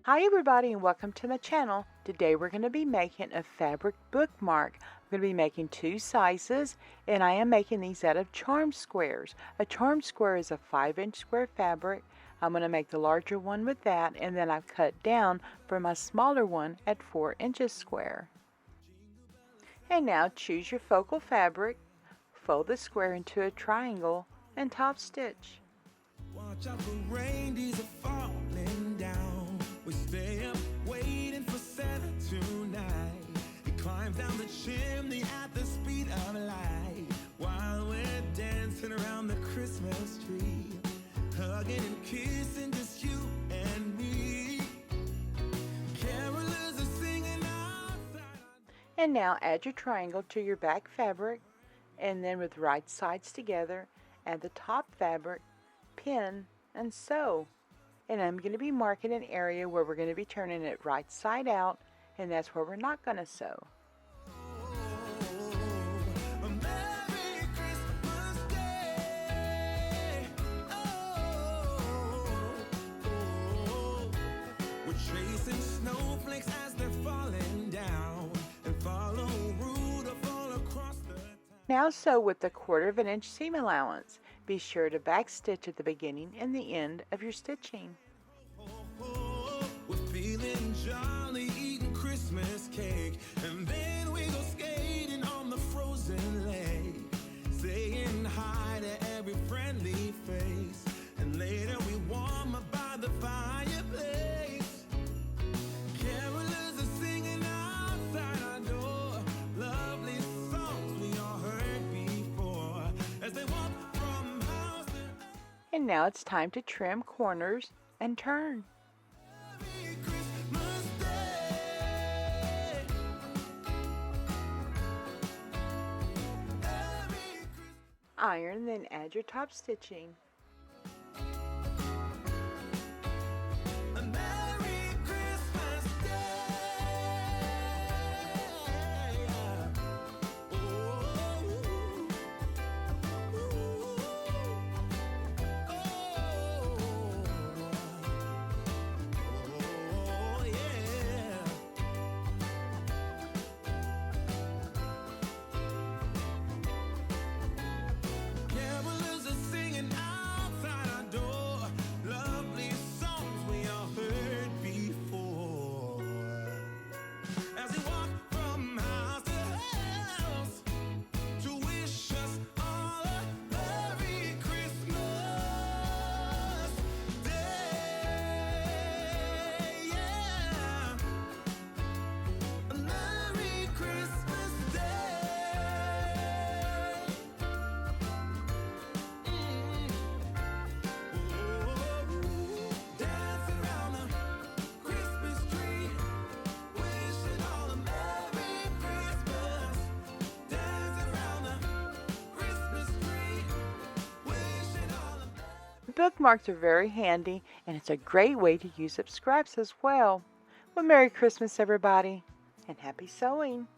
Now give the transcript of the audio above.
Hi everybody and welcome to my channel. Today we're going to be making a fabric bookmark. I'm going to be making two sizes and I am making these out of charm squares. A charm square is a 5-inch square fabric. I'm going to make the larger one with that and then I've cut down for my smaller one at 4 inches square. And now choose your focal fabric, fold the square into a triangle and top stitch. Watch out for reindeers are falling down. We stay up waiting for Santa tonight. He climbs down the chimney at the speed of light while we're dancing around the Christmas tree, hugging and kissing just you and me. Carolers are singing outside. And now add your triangle to your back fabric and then with right sides together add the top fabric, pin, and sew. And I'm going to be marking an area where we're going to be turning it right side out, and that's where we're not going to sew. A Merry Christmas Day. We're chasing snowflakes as they're falling down and follow Rudolph all across the town. Now sew with the 1/4 inch seam allowance. Be sure to back stitch at the beginning and the end of your stitching. We're feeling jolly, eating Christmas cake, and then we go skating on the frozen lake, saying hi to every friendly face, and later we warm up by the fireplace. Carolers are singing outside our door, lovely songs we all heard before, as they walk from house to house. And now it's time to trim corners and turn. Merry Christmas Day. Merry Christmas. Iron, then add your top stitching. A Merry Christmas Day. Oh, yeah. Carolers are singing outside our door, lovely songs we all heard before, as they walk from house to house to wish us all a Merry Christmas Day. Yeah, a Merry Christmas Day. Dance around the Christmas tree, wishing all a Merry Christmas. Dance around the Christmas tree, wishing all a Bookmarks are very handy, and it's a great way to use up scraps as well. Well, Merry Christmas, everybody, and happy sewing!